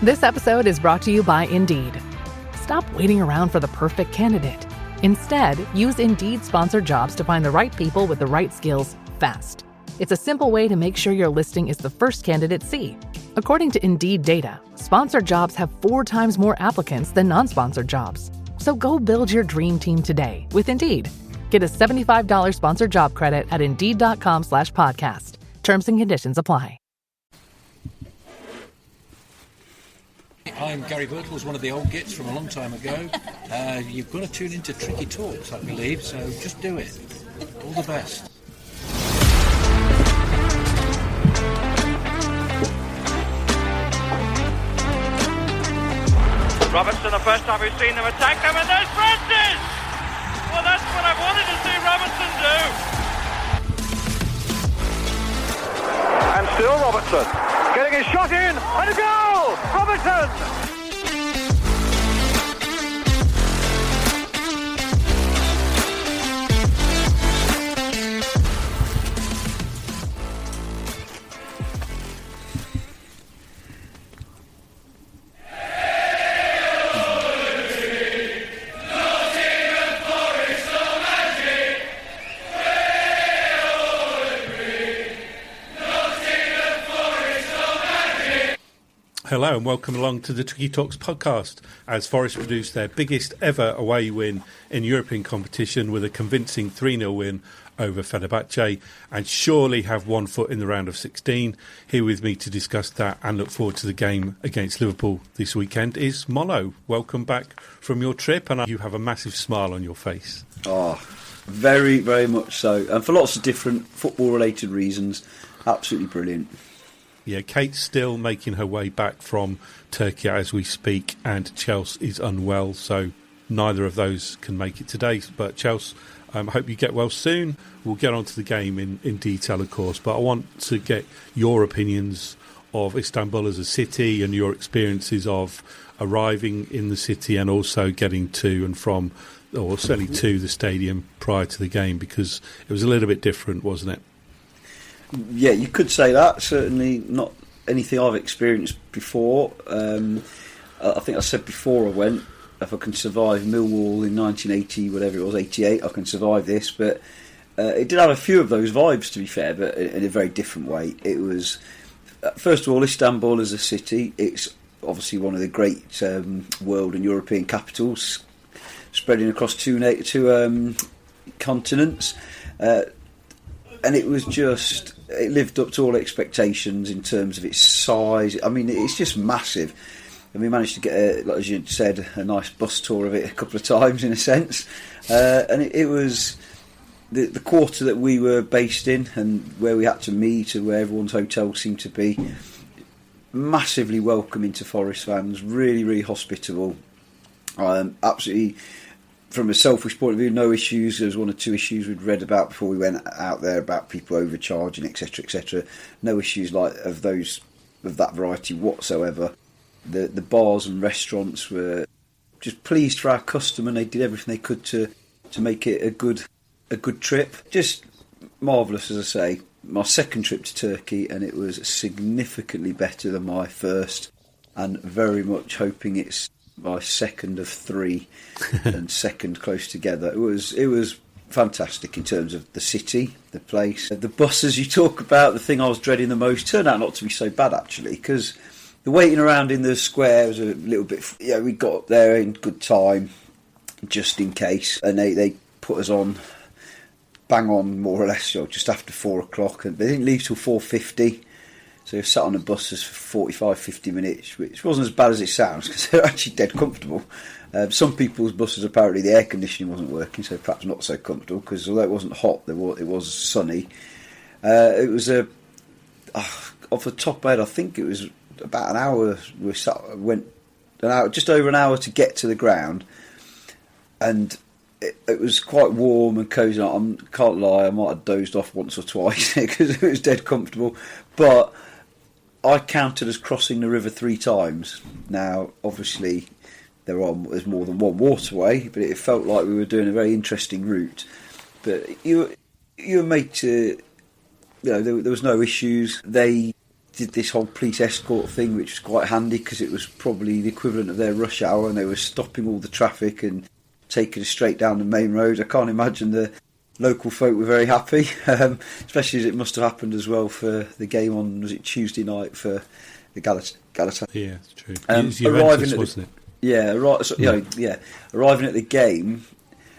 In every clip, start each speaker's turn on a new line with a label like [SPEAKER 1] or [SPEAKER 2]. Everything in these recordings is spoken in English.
[SPEAKER 1] This episode is brought to you by Indeed. Stop waiting around for the perfect candidate. Instead, use Indeed sponsored jobs to find the right people with the right skills fast. It's a simple way to make sure your listing is the first candidates see. According to Indeed data, sponsored jobs have 4 times more applicants than non-sponsored jobs. So go build your dream team today with Indeed. Get a $75 sponsored job credit at Indeed.com/podcast. Terms and conditions apply.
[SPEAKER 2] I'm Gary Birtles, one of the old gits from a long time ago. You've got to tune into Tricky Talks, I believe, so just do it. All the best.
[SPEAKER 3] Robertson, the first time we've seen them attack them, and there's Francis! Well, that's what I wanted to see Robertson do. And still Robertson, getting his shot in, and a goal! Robertson!
[SPEAKER 4] Hello and welcome along to the Tricky Talks podcast as Forest produced their biggest ever away win in European competition with a convincing 3-0 win over Fenerbahce and surely have one foot in the round of 16. Here with me to discuss that and look forward to the game against Liverpool this weekend is Mollo. Welcome back from your trip and you have a massive smile on your face.
[SPEAKER 5] Oh, very, very much so. And for lots of different football-related reasons. Absolutely brilliant.
[SPEAKER 4] Yeah, Kate's still making her way back from Turkey as we speak, and Chelsea is unwell, so neither of those can make it today. But Chelsea, I hope you get well soon. We'll get on to the game in detail, of course, but I want to get your opinions of Istanbul as a city and your experiences of arriving in the city and also getting to and from, or certainly to the stadium prior to the game, because it was a little bit different, wasn't it?
[SPEAKER 5] Yeah, you could say that. Certainly not anything I've experienced before. I think I said before I went, if I can survive Millwall in 1980, whatever it was, 88, I can survive this. But it did have a few of those vibes, to be fair, but in a very different way. It was, first of all, Istanbul as a city. It's obviously one of the great world and European capitals, spreading across two continents. And it was just, it lived up to all expectations in terms of its size. I mean, it's just massive. And we managed to get, like as you said, a nice bus tour of it a couple of times in a sense. And it was the quarter that we were based in and where we had to meet and where everyone's hotel seemed to be. Massively welcoming to Forest fans, really, really hospitable. Absolutely. From a selfish point of view, no issues. There was 1 or 2 issues we'd read about before we went out there about people overcharging, etc., etc. No issues like of that variety whatsoever. The bars and restaurants were just pleased for our customer, and they did everything they could to make it a good trip. Just marvellous, as I say. My second trip to Turkey, and it was significantly better than my first, and very much hoping it's my second of 3 and second close together. It was fantastic in terms of the city, the place. The buses you talk about, the thing I was dreading the most, turned out not to be so bad actually, because the waiting around in the square was a little bit, we got there in good time just in case, and they put us on bang on more or less just after 4 o'clock, and they didn't leave till 4:50. So we sat on the buses for 45-50 minutes, which wasn't as bad as it sounds because they're actually dead comfortable. Some people's buses, apparently the air conditioning wasn't working, so perhaps not so comfortable, because although it wasn't hot, it was sunny. It was off the top of my head, I think it was about an hour. Went an hour, just over an hour to get to the ground, and it was quite warm and cosy. I can't lie, I might have dozed off once or twice because it was dead comfortable, but I counted as crossing the river 3 times. Now, obviously, there's more than one waterway, but it felt like we were doing a very interesting route. But you were made to, there was no issues. They did this whole police escort thing, which was quite handy because it was probably the equivalent of their rush hour, and they were stopping all the traffic and taking us straight down the main road. I can't imagine the local folk were very happy, especially as it must have happened as well for the game on, was it Tuesday night for the Galatasaray?
[SPEAKER 4] Yeah, it's true. It was Juventus, wasn't it?
[SPEAKER 5] Yeah, right. So, arriving at the game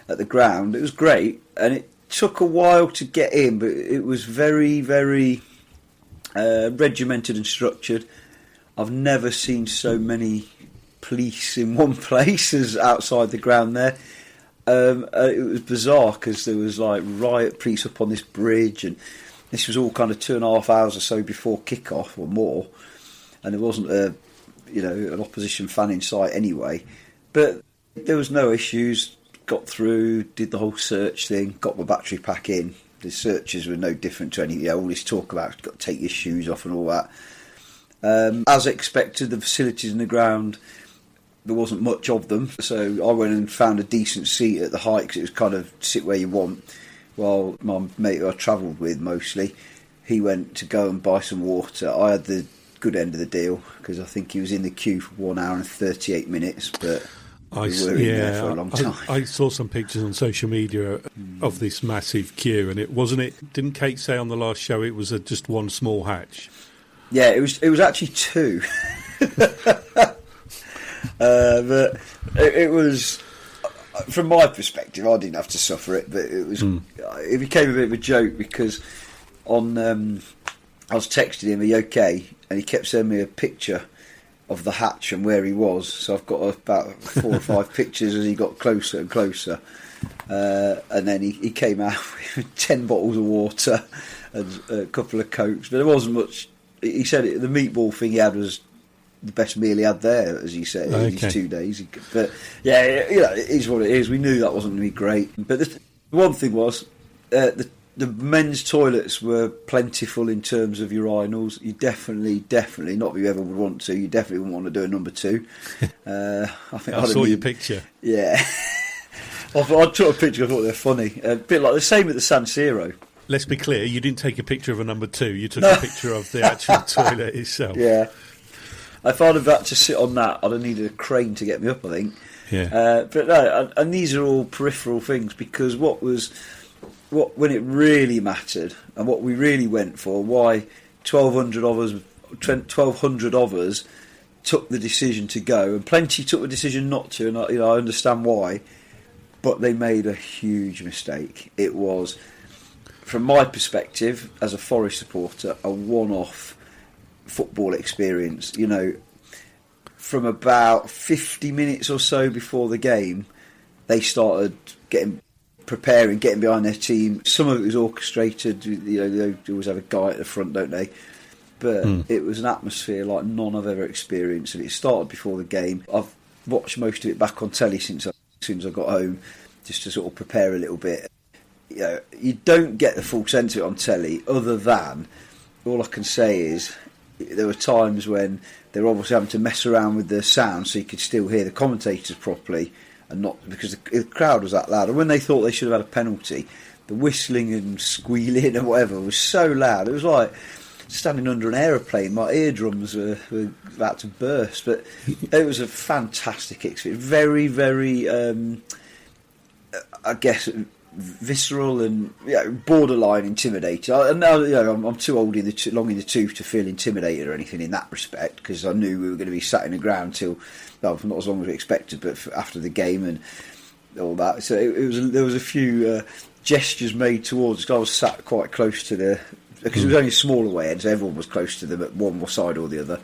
[SPEAKER 5] at the ground, it was great, and it took a while to get in, but it was very, very regimented and structured. I've never seen so many police in one place as outside the ground there. It was bizarre because there was like riot police up on this bridge, and this was all kind of 2.5 hours or so before kick-off or more, and there wasn't an opposition fan in sight anyway. But there was no issues. Got through, did the whole search thing, got my battery pack in. The searches were no different to any, all this talk about got to take your shoes off and all that. As expected, the facilities in the ground, there wasn't much of them, so I went and found a decent seat at the height because it was kind of sit where you want. While my mate who I travelled with mostly, he went to go and buy some water. I had the good end of the deal because I think he was in the queue for 1 hour and 38 minutes, but we were in there for a long time.
[SPEAKER 4] I saw some pictures on social media of this massive queue, and didn't Kate say on the last show it was just one small hatch?
[SPEAKER 5] Yeah, it was actually two. But it was, from my perspective, I didn't have to suffer it, but it was. It became a bit of a joke because I was texting him, "Are you okay?" and he kept sending me a picture of the hatch and where he was. So I've got about 4 or 5 pictures as he got closer and closer, and then he came out with 10 bottles of water and a couple of Cokes, but there wasn't much. He said the meatball thing he had was the best meal he had there, as he said, in his 2 days. But yeah, it is what it is. We knew that wasn't going to be great. But the one thing was, the men's toilets were plentiful in terms of urinals. You definitely, not that you ever would want to, you definitely wouldn't want to do a number 2. I
[SPEAKER 4] saw your picture.
[SPEAKER 5] Yeah. I took a picture, I thought they were funny. A bit like the same at the San Siro.
[SPEAKER 4] Let's be clear, you didn't take a picture of a number 2, you took a picture of the actual toilet itself.
[SPEAKER 5] Yeah. If I'd have had to sit on that, I'd have needed a crane to get me up, I think.
[SPEAKER 4] Yeah.
[SPEAKER 5] But no, and these are all peripheral things, because when it really mattered and what we really went for, why 1,200 of us took the decision to go, and plenty took the decision not to, and I understand why, but they made a huge mistake. It was, from my perspective as a Forest supporter, a one-off football experience. From about 50 minutes or so before the game, they started preparing, getting behind their team. Some of it was orchestrated. They always have a guy at the front, don't they? But it was an atmosphere like none I've ever experienced, and it started before the game. I've watched most of it back on telly since I got home, just to sort of prepare a little bit. You don't get the full sense of it on telly, other than, all I can say is, there were times when they were obviously having to mess around with the sound so you could still hear the commentators properly, and not because the crowd was that loud. And when they thought they should have had a penalty, the whistling and squealing and whatever was so loud. It was like standing under an aeroplane. My eardrums were about to burst. But it was a fantastic experience. Very, very, I guess, visceral and borderline intimidating. I'm too long in the tooth to feel intimidated or anything in that respect, because I knew we were going to be sat in the ground till, not as long as we expected, but after the game and all that. So there was a few gestures made towards us. I was sat quite close to because it was only a small away end, so everyone was close to them at one side or the other,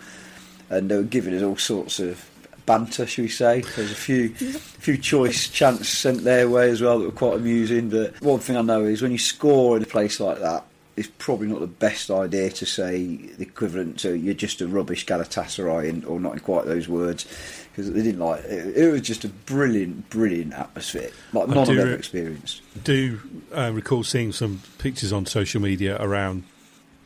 [SPEAKER 5] and they were giving us all sorts of banter, shall we say. There's a few choice chants sent their way as well that were quite amusing. But one thing I know is, when you score in a place like that, it's probably not the best idea to say the equivalent to "you're just a rubbish Galatasaray," or not in quite those words, because they didn't like it. It was just a brilliant atmosphere, like none I've ever experienced.
[SPEAKER 4] Do recall seeing some pictures on social media around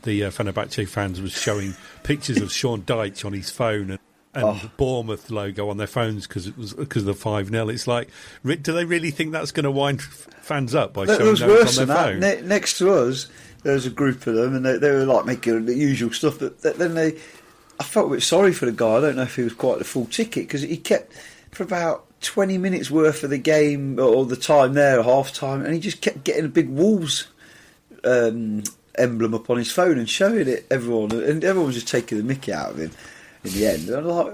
[SPEAKER 4] the Fenerbahce fans was showing pictures of Sean Dyche on his phone and Bournemouth logo on their phones because of the 5-0. It's like, do they really think that's going to wind fans up by showing those on their phone?
[SPEAKER 5] Next to us, there was a group of them, and they were like making the usual stuff. But then I felt a bit sorry for the guy. I don't know if he was quite the full ticket, because he kept for about 20 minutes worth of the game or the time there, half time, and he just kept getting a big Wolves emblem up on his phone and showing it everyone, and everyone was just taking the mickey out of him in the end. And I'm like,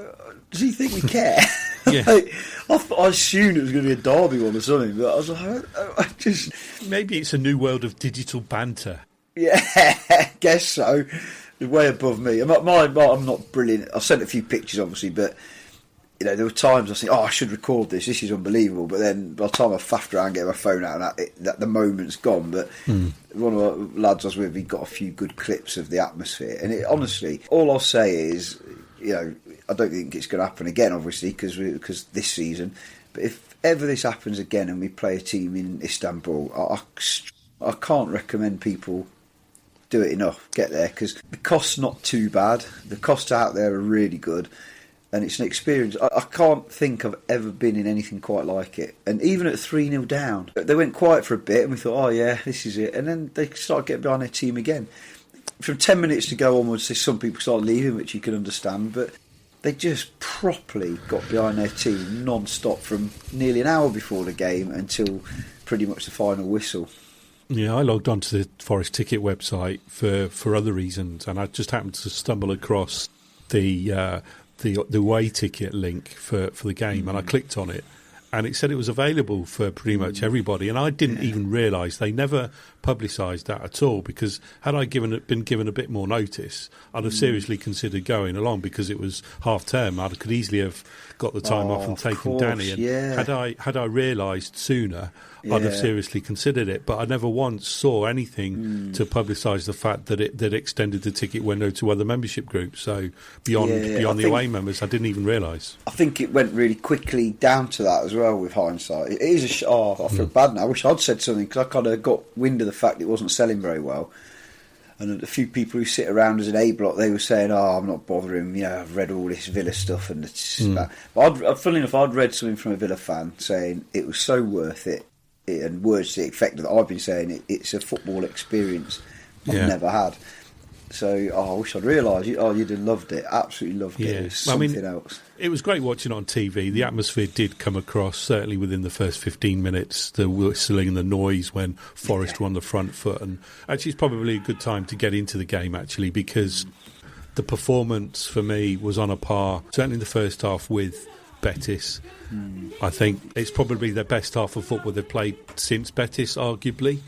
[SPEAKER 5] does he think we care?
[SPEAKER 4] Yeah.
[SPEAKER 5] Like, I assumed it was going to be a derby one or something, but I was like, I just...
[SPEAKER 4] Maybe it's a new world of digital banter.
[SPEAKER 5] Yeah, I guess so. It's way above me. I'm not brilliant. I sent a few pictures, obviously, but there were times I think, I should record this. This is unbelievable. But then by the time I faffed around, get my phone out, that the moment's gone. But one of the lads I was with, he got a few good clips of the atmosphere. And honestly, all I'll say is, I don't think it's going to happen again, obviously, because this season. But if ever this happens again and we play a team in Istanbul, I can't recommend people do it enough. Get there, because the cost's not too bad. The costs out there are really good, and it's an experience. I can't think I've ever been in anything quite like it. And even at 3-0 down, they went quiet for a bit, and we thought, oh yeah, this is it. And then they started getting behind their team again. From 10 minutes to go onwards, some people started leaving, which you can understand, but they just properly got behind their team non-stop from nearly an hour before the game until pretty much the final whistle.
[SPEAKER 4] Yeah, I logged onto the Forest Ticket website for other reasons, and I just happened to stumble across the away ticket link for the game, and I clicked on it, and it said it was available for pretty much everybody, and I didn't even realise they never publicised that at all, because had I been given a bit more notice, I'd have seriously considered going along, because it was half term. I could easily have got the time off and taken Danny, and had I realised sooner, I'd have seriously considered it. But I never once saw anything to publicise the fact that it extended the ticket window to other membership groups. So beyond the away members, I didn't even realise. I
[SPEAKER 5] think it went really quickly down to that as well. With hindsight, it is I feel bad now. I wish I'd said something, because I kind of got wind of the fact it wasn't selling very well. And a few people who sit around as an A block, they were saying, I'm not bothering, I've read all this Villa stuff, and it's but funnily enough, I'd read something from a Villa fan saying it was so worth it, and words to the effect that I've been saying, it's a football experience I've never had. So I wish I'd realised. You'd have loved it. Absolutely loved it. It was something else.
[SPEAKER 4] It was great watching on TV. The atmosphere did come across, certainly within the first 15 minutes, the whistling and the noise when Forest were on the front foot. And actually, it's probably a good time to get into the game, actually, because the performance for me was on a par, certainly in the first half, with Betis. I think it's probably their best half of football they've played since Betis, arguably.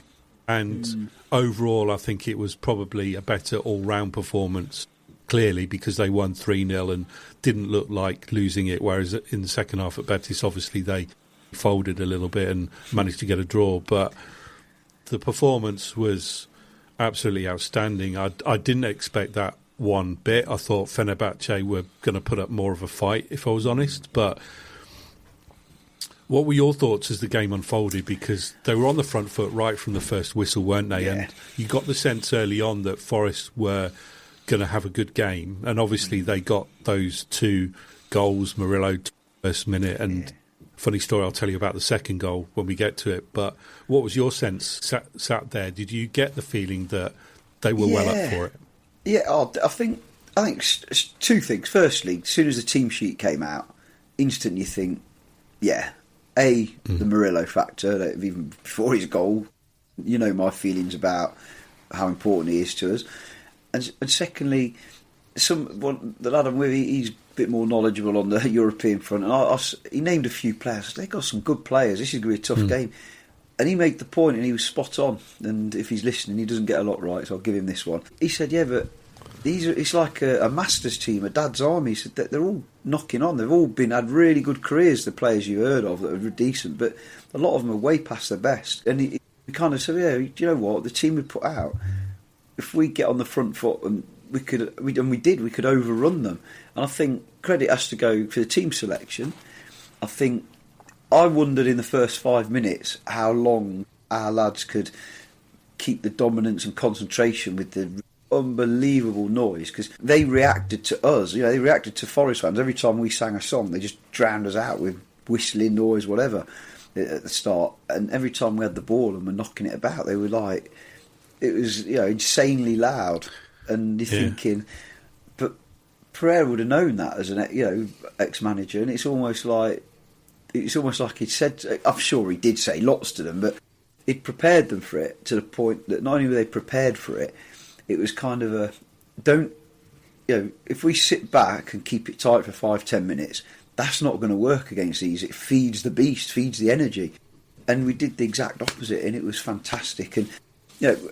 [SPEAKER 4] And overall, I think it was probably a better all-round performance, clearly, because they won 3-0 and didn't look like losing it, whereas in the second half at Betis, obviously, they folded a little bit and managed to get a draw. But the performance was absolutely outstanding. I didn't expect that one bit. I thought Fenerbahce were going to put up more of a fight, if I was honest, but... What were your thoughts as the game unfolded? Because they were on the front foot right from the first whistle, weren't they? Yeah. And you got the sense early on that Forest were going to have a good game. And obviously they got those 2 goals, Murillo, first minute. And funny story, I'll tell you about the second goal when we get to it. But what was your sense sat there? Did you get the feeling that they were well up for it?
[SPEAKER 5] Yeah, I think 2 things. Firstly, as soon as the team sheet came out, instantly you think, the Murillo factor, that even before his goal, my feelings about how important he is to us. And secondly, the lad I'm with, he's a bit more knowledgeable on the European front. And he named a few players. They've got some good players. This is going to be a tough game. And he made the point, and he was spot on. And if he's listening, he doesn't get a lot right, so I'll give him this one. He said, but it's like a master's team, a dad's army. He said that they're all knocking on. They've all had really good careers, the players you heard of that are decent, but a lot of them are way past their best. And he kind of said, do you know what? The team we put out, if we get on the front foot, and we could overrun them. And I think credit has to go for the team selection. I wondered in the first 5 minutes how long our lads could keep the dominance and concentration with the unbelievable noise, because they reacted to us. They reacted to Forest fans every time we sang a song. They just drowned us out with whistling noise, whatever, at the start. And every time we had the ball and were knocking it about, they were like, it was insanely loud, and you're thinking, but Pereira would have known that as an ex-manager, and it's almost like he'd said. I'm sure he did say lots to them, but he'd prepared them for it to the point that not only were they prepared for it, it was kind of if we sit back and keep it tight for 5-10 minutes, that's not going to work against these. It feeds the beast, feeds the energy. And we did the exact opposite, and it was fantastic. And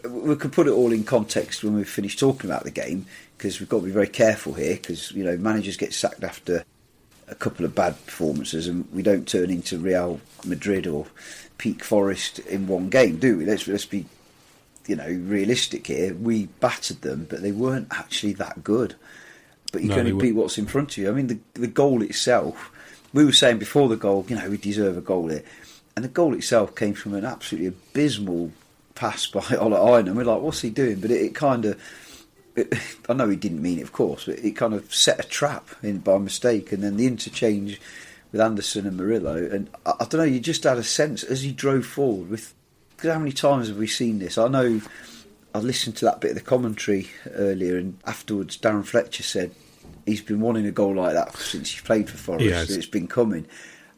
[SPEAKER 5] we could put it all in context when we finish talking about the game, because we've got to be very careful here, because managers get sacked after a couple of bad performances, and we don't turn into Real Madrid or Peak Forest in one game, do we? Let's be realistic here. We battered them, but they weren't actually that good. But you can only beat what's in front of you. I mean, the goal itself, we were saying before the goal, we deserve a goal here. And the goal itself came from an absolutely abysmal pass by Ola Aina. We're like, what's he doing? But it kind of, I know he didn't mean it, of course, but it kind of set a trap in by mistake. And then the interchange with Anderson and Murillo. And I don't know, you just had a sense as he drove forward with, because how many times have we seen this? I know I listened to that bit of the commentary earlier, and afterwards Darren Fletcher said he's been wanting a goal like that since he played for Forest. It's been coming.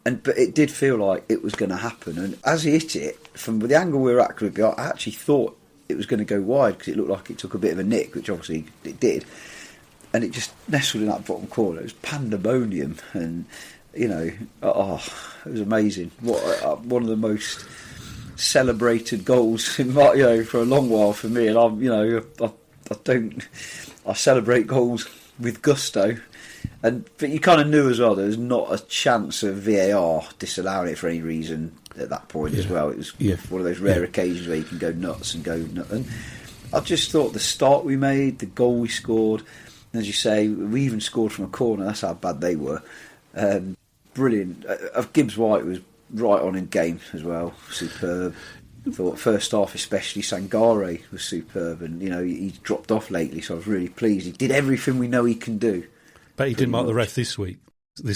[SPEAKER 5] But it did feel like it was going to happen. And as he hit it, from the angle we were at, I actually thought it was going to go wide, because it looked like it took a bit of a nick, which obviously it did. And it just nestled in that bottom corner. It was pandemonium. And, it was amazing. One of the most celebrated goals in for a long while for me. And I celebrate goals with gusto. But you kind of knew as well there was not a chance of VAR disallowing it for any reason at that point as well. It was one of those rare occasions where you can go nuts. And I just thought the start we made, the goal we scored, and as you say, we even scored from a corner. That's how bad they were. Brilliant. Gibbs White was right on in game as well. Superb. I thought first half especially Sangare was superb, and he's dropped off lately, so I was really pleased. He did everything we know he can do.
[SPEAKER 4] But he didn't mark the ref this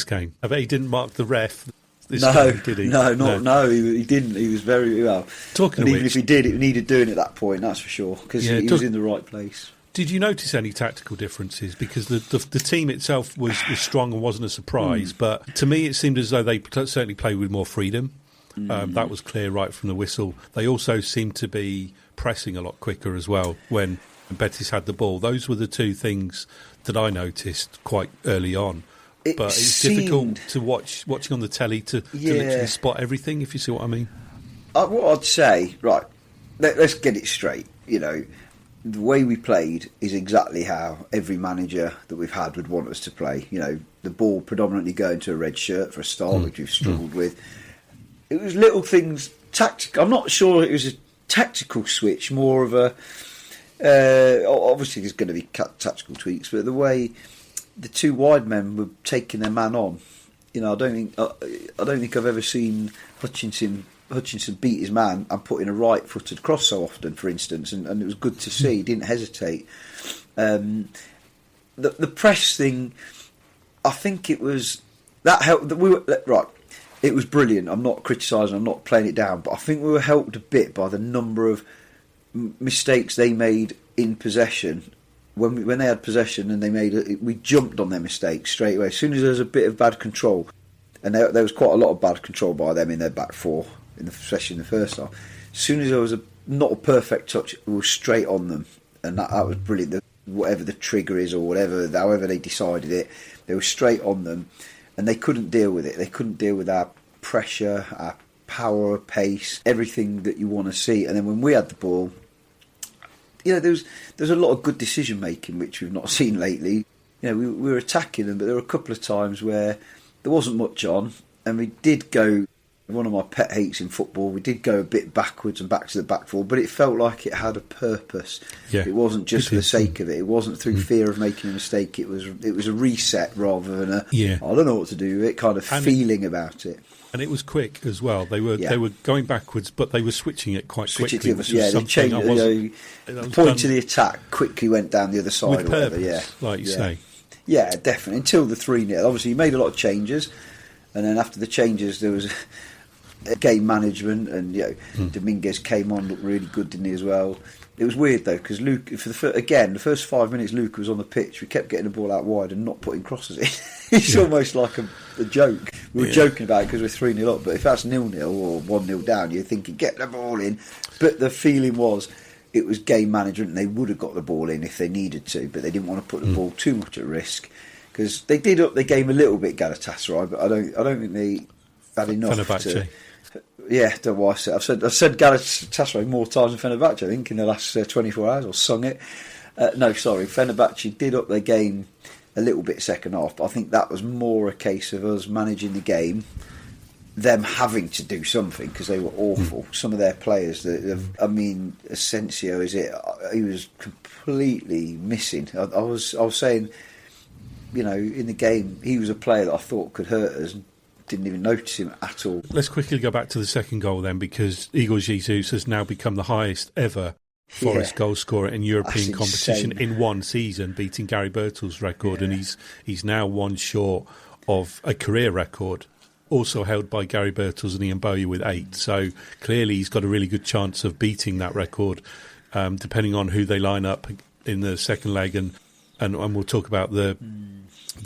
[SPEAKER 4] game. I bet he didn't mark the ref this game, did he?
[SPEAKER 5] No, he didn't. He was very well. Even if he did, it needed doing at that point, that's for sure, because he was in the right place.
[SPEAKER 4] Did you notice any tactical differences? Because the team itself was strong and wasn't a surprise, but to me it seemed as though they certainly played with more freedom. That was clear right from the whistle. They also seemed to be pressing a lot quicker as well when Betis had the ball. Those were the two things that I noticed quite early on. But it's difficult to watching on the telly to literally spot everything, if you see what I mean.
[SPEAKER 5] What I'd say, right, let's get it straight. The way we played is exactly how every manager that we've had would want us to play. The ball predominantly going to a red shirt for a start, which we've struggled with. It was little things, tactical. I'm not sure it was a tactical switch, more of a... obviously there's going to be tactical tweaks, but the way the two wide men were taking their man on, I don't think I've ever seen Hutchinson beat his man and put in a right-footed cross so often, for instance, and it was good to see. He didn't hesitate. The press thing, I think it was that helped. Right, it was brilliant. I'm not criticising. I'm not playing it down, but I think we were helped a bit by the number of mistakes they made in possession. When they had possession and we jumped on their mistakes straight away. As soon as there was a bit of bad control, and there was quite a lot of bad control by them in their back four, especially in the first half. As soon as there was not a perfect touch, we were straight on them, and that was brilliant. Whatever the trigger is or however they decided it, they were straight on them, and they couldn't deal with it. They couldn't deal with our pressure, our power, pace, everything that you want to see. And then when we had the ball, there's a lot of good decision making which we've not seen lately. We were attacking them, but there were a couple of times where there wasn't much on, and we did go. One of my pet hates in football, we did go a bit backwards and back to the back four, but it felt like it had a purpose. It wasn't just for the sake of it. It wasn't through fear of making a mistake. It was a reset rather than I don't know what to do with it kind of feeling about it.
[SPEAKER 4] And it was quick as well. They were going backwards, but they were switching it quite quickly.
[SPEAKER 5] They changed. The point of the attack quickly went down the other side.
[SPEAKER 4] With purpose, like you say.
[SPEAKER 5] Yeah, definitely. Until the 3-0. Obviously, you made a lot of changes, and then after the changes, there was game management, and Dominguez came on, looked really good, didn't he, as well? It was weird though, because Luke, the first 5 minutes, Luke was on the pitch. We kept getting the ball out wide and not putting crosses in. It's almost like a joke. We were joking about it because we're 3-0 up, but if that's 0-0 or 1-0 down, you're thinking, get the ball in. But the feeling was it was game management, and they would have got the ball in if they needed to, but they didn't want to put the ball too much at risk, because they did up the game a little bit, Galatasaray, but I don't think they had enough.
[SPEAKER 4] Fenerbahce.
[SPEAKER 5] Yeah, don't know why I said. I've said Galatasaray more times than Fenerbahce, I think, in the last 24 hours, or sung it. No, sorry, Fenerbahce did up their game a little bit second half, but I think that was more a case of us managing the game, them having to do something, because they were awful. Some of their players, Asensio, he was completely missing. I was saying, in the game, he was a player that I thought could hurt us. Didn't even notice him at all.
[SPEAKER 4] Let's quickly go back to the second goal then, because Igor Jesus has now become the highest ever Forest goal scorer in European competition in one season, beating Gary Birtle's record, and he's now one short of a career record, also held by Gary Birtles and Ian Bowyer with 8. So clearly he's got a really good chance of beating that record, depending on who they line up in the second leg, and we'll talk about the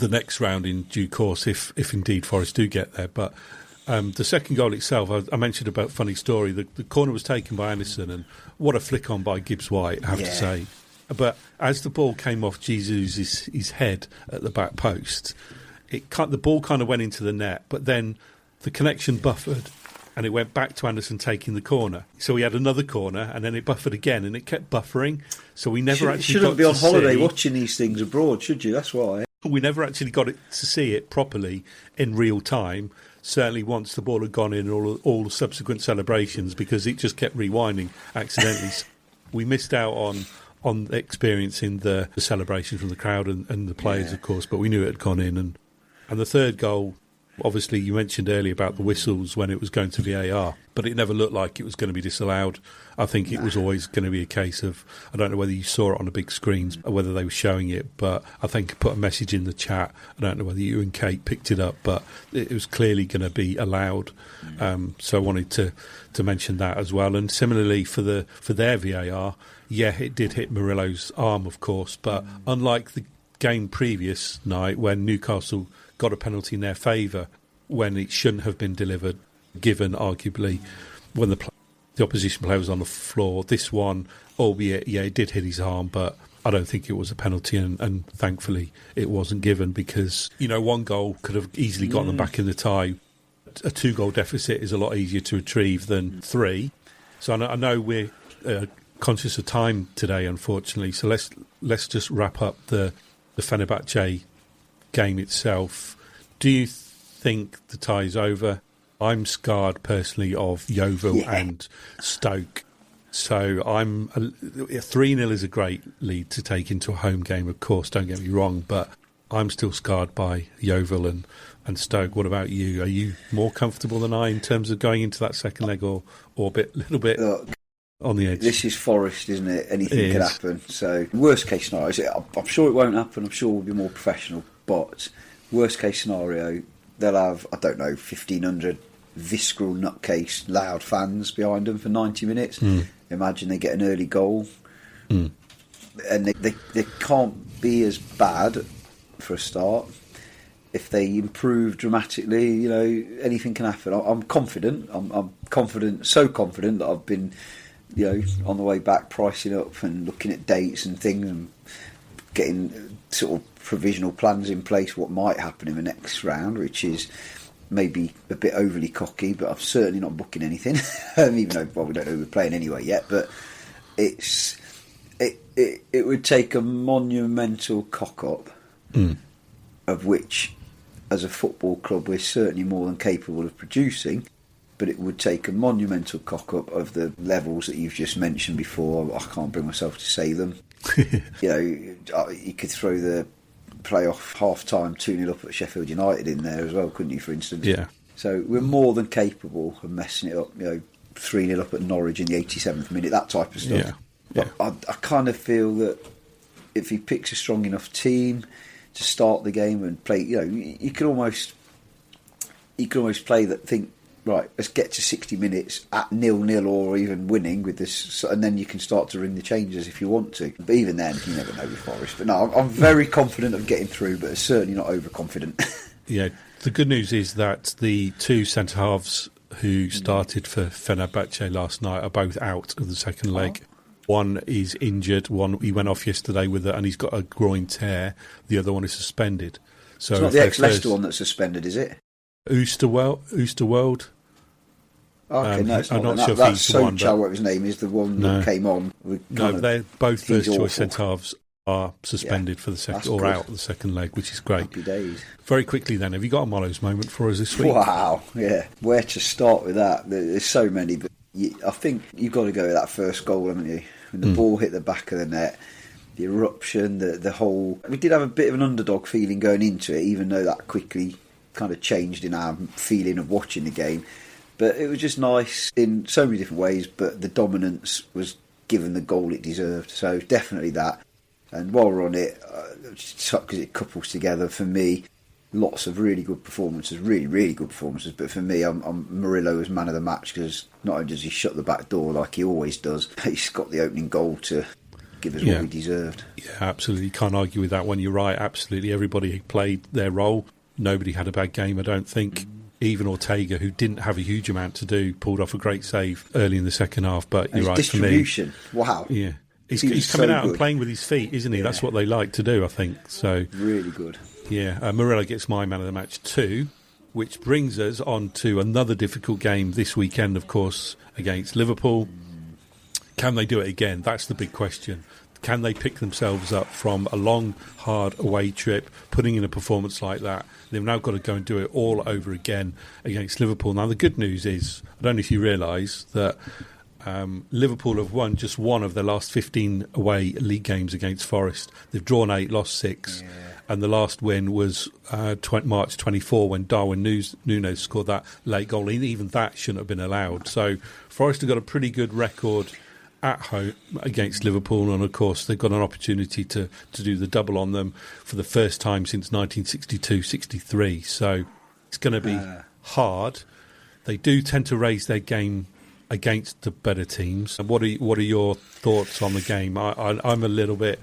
[SPEAKER 4] next round in due course, if indeed Forest do get there. But the second goal itself, I mentioned about funny story. The corner was taken by Anderson, and what a flick on by Gibbs-White, I have to say. But as the ball came off Jesus' his head at the back post, the ball kind of went into the net, but then the connection buffered, and it went back to Anderson taking the corner. So we had another corner, and then it buffered again, and it kept buffering. So we never actually
[SPEAKER 5] shouldn't be on holiday watching these things abroad, should you? That's why.
[SPEAKER 4] We never actually got to see it properly in real time, certainly once the ball had gone in, all the subsequent celebrations, because it just kept rewinding accidentally. We missed out on experiencing the celebration from the crowd and the players, of course, but we knew it had gone in. And the third goal, obviously you mentioned earlier about the whistles when it was going to VAR, but it never looked like it was going to be disallowed. I think it was always going to be a case of, I don't know whether you saw it on the big screens or whether they were showing it, but I think I put a message in the chat. I don't know whether you and Kate picked it up, but it was clearly going to be allowed. So I wanted to mention that as well. And similarly for their VAR, it did hit Murillo's arm, of course, but unlike the game previous night when Newcastle got a penalty in their favour when it shouldn't have been delivered, given arguably when the opposition player was on the floor. This one, albeit, it did hit his arm, but I don't think it was a penalty, and thankfully it wasn't given, because, one goal could have easily gotten them back in the tie. A 2-goal deficit is a lot easier to retrieve than 3. So I know we're conscious of time today, unfortunately, so let's just wrap up the Fenerbahce game itself. Do you think the tie is over? I'm scarred personally of Yeovil and Stoke, so 3-0 is a great lead to take into a home game, of course, don't get me wrong, but I'm still scarred by Yeovil and Stoke. What about you? Are you more comfortable than I in terms of going into that second leg, or a little bit on the edge?
[SPEAKER 5] This is Forest, isn't it? Anything could happen. So worst case scenario, I'm sure it won't happen. I'm sure we'll be more professional, but worst case scenario, they'll have, 1,500 visceral nutcase loud fans behind them for 90 minutes. Imagine they get an early goal, and they can't be as bad for a start. If they improve dramatically, anything can happen. I'm confident. I'm confident, so confident that I've been, on the way back pricing up and looking at dates and things and getting sort of provisional plans in place what might happen in the next round, which is maybe a bit overly cocky, but I'm certainly not booking anything, even though we don't know who we're playing anyway yet. But it would take a monumental cock up, of which, as a football club, we're certainly more than capable of producing. But it would take a monumental cock up of the levels that you've just mentioned before. I can't bring myself to say them. You could throw the playoff half-time 2-0 up at Sheffield United in there as well, couldn't you, for instance? Yeah. So we're more than capable of messing it up, 3-0 up at Norwich in the 87th minute, that type of stuff. But I kind of feel that if he picks a strong enough team to start the game and play, you could almost play that, think right, let's get to 60 minutes at 0-0 or even winning with this, and then you can start to ring the changes if you want to. But even then, you never know with Forest. But no, I'm very confident of getting through, but certainly not overconfident.
[SPEAKER 4] Yeah, the good news is that the two centre-halves who started for Fenerbahce last night are both out of the second leg. One is injured, he went off yesterday with it, and he's got a groin tear. The other one is suspended. So
[SPEAKER 5] it's not the ex-Leicester one that's suspended, is it?
[SPEAKER 4] Oosterwolde.
[SPEAKER 5] Okay, no, it's not.
[SPEAKER 4] I'm not sure if
[SPEAKER 5] that's
[SPEAKER 4] he's the one.
[SPEAKER 5] Sochal, whatever his name is, the one that came on.
[SPEAKER 4] No, they're both first choice centre-halves are suspended for the second, or out of the second leg, which is great.
[SPEAKER 5] Happy days.
[SPEAKER 4] Very quickly then, have you got a Mollo's moment for us this week?
[SPEAKER 5] Wow, yeah. Where to start with that? There's so many, but I think you've got to go with that first goal, haven't you? When the ball hit the back of the net, the eruption, the whole... We did have a bit of an underdog feeling going into it, even though that quickly kind of changed in our feeling of watching the game. But it was just nice in so many different ways, but the dominance was given the goal it deserved. So definitely that. And while we're on it, because it couples together, for me, lots of really good performances, really, really good performances. But for me, I'm Murillo as man of the match, because not only does he shut the back door like he always does, he's got the opening goal to give us what we deserved.
[SPEAKER 4] Yeah, absolutely. Can't argue with that one. You're right, absolutely. Everybody played their role. Nobody had a bad game, I don't think. Even Ortega, who didn't have a huge amount to do, pulled off a great save early in the second half. But you're right,
[SPEAKER 5] distribution.
[SPEAKER 4] For me,
[SPEAKER 5] wow.
[SPEAKER 4] Yeah. He's coming out
[SPEAKER 5] good.
[SPEAKER 4] and playing with his feet, isn't he? Yeah. That's what they like to do, I think. So
[SPEAKER 5] really good.
[SPEAKER 4] Yeah, Murillo gets my man of the match too, which brings us on to another difficult game this weekend, of course, against Liverpool. Can they do it again? That's the big question. Can they pick themselves up from a long, hard away trip, putting in a performance like that? They've now got to go and do it all over again against Liverpool. Now, the good news is, I don't know if you realise, that Liverpool have won just one of their last 15 away league games against Forest. They've drawn 8, lost 6. Yeah. And the last win was March 24 when Darwin Núñez scored that late goal. Even that shouldn't have been allowed. So Forest have got a pretty good record at home against Liverpool, and of course they've got an opportunity to do the double on them for the first time since 1962-63. So it's going to be hard. They do tend to raise their game against the better teams. What are your thoughts on the game? I'm a little bit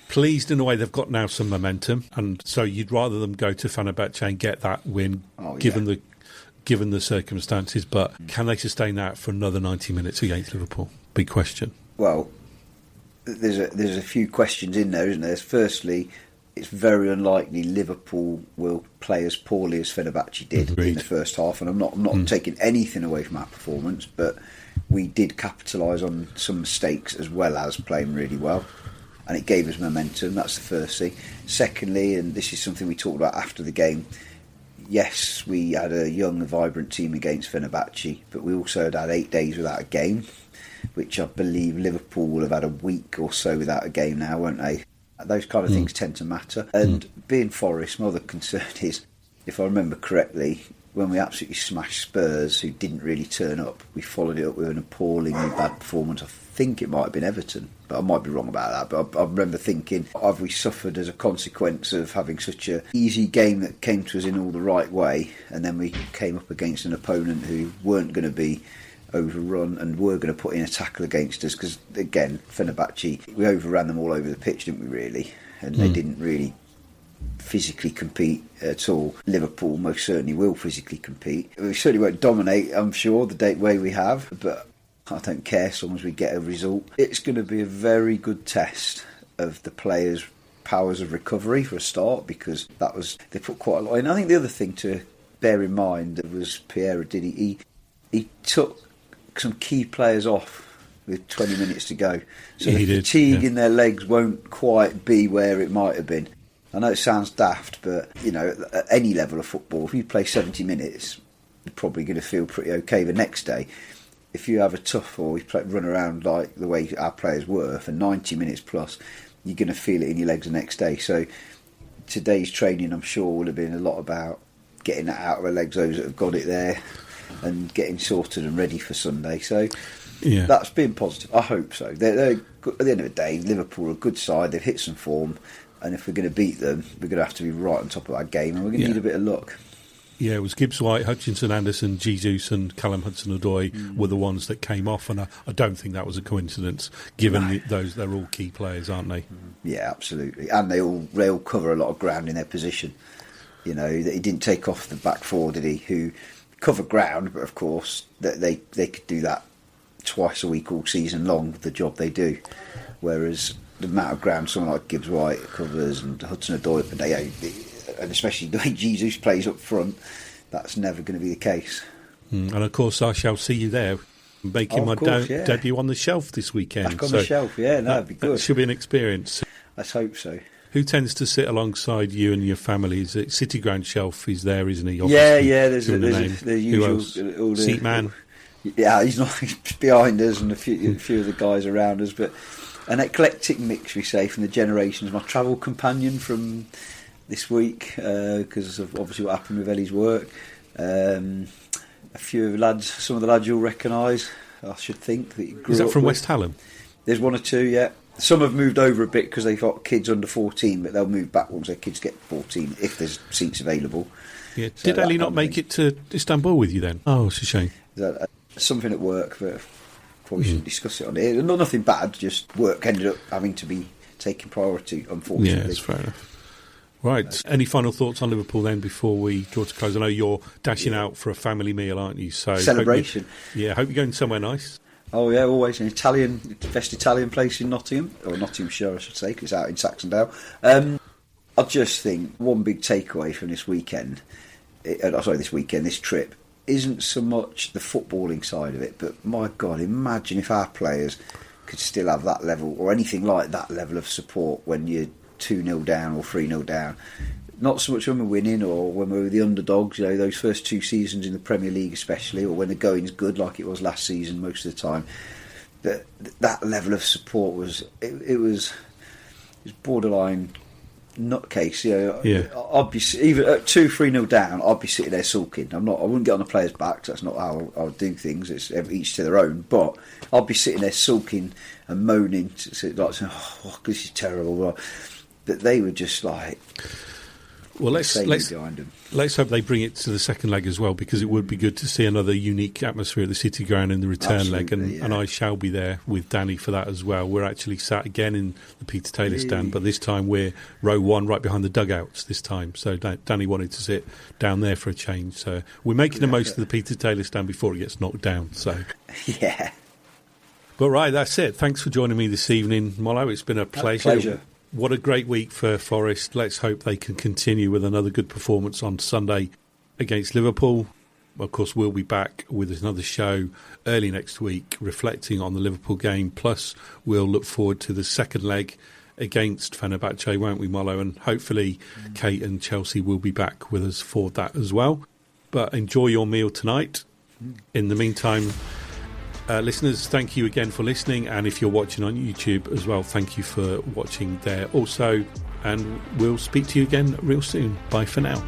[SPEAKER 4] pleased in a way. They've got now some momentum, and so you'd rather them go to Fenerbahce and get that win, given the circumstances. But can they sustain that for another 90 minutes against Liverpool? Big question.
[SPEAKER 5] Well, there's a few questions in there, isn't there? Firstly, it's very unlikely Liverpool will play as poorly as Fenerbahce did in the first half, and I'm not taking anything away from our performance, but we did capitalise on some mistakes as well as playing really well, and it gave us momentum. That's the first thing. Secondly, and this is something we talked about after the game, yes, we had a young and vibrant team against Fenerbahce, but we also had 8 days without a game, which I believe Liverpool will have had a week or so without a game now, won't they? Those kind of things tend to matter. And being Forest, my other concern is, if I remember correctly, when we absolutely smashed Spurs, who didn't really turn up, we followed it up with an appallingly bad performance. I think it might have been Everton, but I might be wrong about that. But I remember thinking, have we suffered as a consequence of having such an easy game that came to us in all the right way, and then we came up against an opponent who weren't going to be overrun and were going to put in a tackle against us? Because again, Fenerbahce, we overran them all over the pitch, didn't we, really? And they didn't really physically compete at all. Liverpool most certainly will physically compete. We certainly won't dominate, I'm sure, the way we have, but I don't care so long as we get a result. It's going to be a very good test of the players' powers of recovery for a start, because they put quite a lot in. I think the other thing to bear in mind was Pierre did he took some key players off with 20 minutes to go, so the fatigue in their legs won't quite be where it might have been. I know it sounds daft, but at any level of football, if you play 70 minutes, you're probably going to feel pretty okay the next day. If you have a tough or run around like the way our players were for 90 minutes plus, you're going to feel it in your legs the next day. So today's training, I'm sure, will have been a lot about getting that out of their legs, those that have got it there, and getting sorted and ready for Sunday. So that's been positive. I hope so. They're good. At the end of the day, Liverpool are a good side. They've hit some form, and if we're going to beat them, we're going to have to be right on top of our game, and we're going to need a bit of luck.
[SPEAKER 4] Yeah, it was Gibbs White, Hutchinson Anderson, Jesus and Callum Hudson-Odoi were the ones that came off, and I don't think that was a coincidence, given they're all key players, aren't they?
[SPEAKER 5] Yeah, absolutely. And they all cover a lot of ground in their position. You know, that he didn't take off the back four, did he? Who cover ground, but of course that they could do that twice a week all season long, the job they do. Whereas the amount of ground someone like Gibbs White covers and Hudson-Odoi, and especially the way Jesus plays up front, that's never going to be the case.
[SPEAKER 4] And of course, I shall see you there, making my debut on the shelf this weekend.
[SPEAKER 5] Back on the shelf, yeah, that'd be good.
[SPEAKER 4] That should be an experience.
[SPEAKER 5] Let's hope so.
[SPEAKER 4] Who tends to sit alongside you and your family? Is it City Ground Shelf? He's there, isn't he?
[SPEAKER 5] Obviously, yeah. There's the usual
[SPEAKER 4] Seat man.
[SPEAKER 5] Yeah, he's behind us, and a few of the guys around us, but an eclectic mix, we say, from the generations. My travel companion from this week, because of obviously what happened with Ellie's work. A few of the lads, some of the lads you'll recognise, I should think.
[SPEAKER 4] Is that from West Hallam?
[SPEAKER 5] There's one or two, yeah. Some have moved over a bit because they've got kids under 14, but they'll move back once their kids get 14, if there's seats available.
[SPEAKER 4] Yeah. So did Ellie not make it to Istanbul with you then? Oh, it's a shame.
[SPEAKER 5] Something at work, but probably shouldn't discuss it on here. Nothing bad, just work ended up having to be taking priority, unfortunately.
[SPEAKER 4] Yeah, that's fair enough. Right. Any final thoughts on Liverpool then before we draw to close? I know you're dashing out for a family meal, aren't you? So
[SPEAKER 5] celebration.
[SPEAKER 4] Hope you're going somewhere nice.
[SPEAKER 5] Oh yeah, always an best Italian place in Nottingham, or Nottinghamshire I should say, because it's out in Saxondale. I just think one big takeaway from this weekend, this trip, isn't so much the footballing side of it, but my God, imagine if our players could still have that level, or anything like that level of support when you're 2-0 down or 3-0 down. Not so much when we're winning or when we're the underdogs, those first 2 seasons in the Premier League especially, or when the going's good like it was last season most of the time. That level of support was borderline nutcase. I'd be even at 2-3-0 down. I'd be sitting there sulking. I wouldn't get on the players' backs. That's not how I would do things. It's each to their own. But I'd be sitting there sulking and moaning, this is terrible. But they were just like.
[SPEAKER 4] Well, let's hope they bring it to the second leg as well, because it would be good to see another unique atmosphere at the City Ground in the return leg, and I shall be there with Danny for that as well. We're actually sat again in the Peter Taylor stand, but this time we're row 1 right behind the dugouts this time, so Danny wanted to sit down there for a change, so we're making the most of the Peter Taylor stand before it gets knocked down. So
[SPEAKER 5] yeah.
[SPEAKER 4] But right, that's it. Thanks for joining me this evening, Mollo. It's been a pleasure. What a great week for Forest. Let's hope they can continue with another good performance on Sunday against Liverpool. Of course, we'll be back with another show early next week reflecting on the Liverpool game. Plus, we'll look forward to the second leg against Fenerbahce, won't we, Mollo? And hopefully Kate and Chelsea will be back with us for that as well. But enjoy your meal tonight. In the meantime, listeners, thank you again for listening, and if you're watching on YouTube as well, thank you for watching there also, and we'll speak to you again real soon. Bye for now.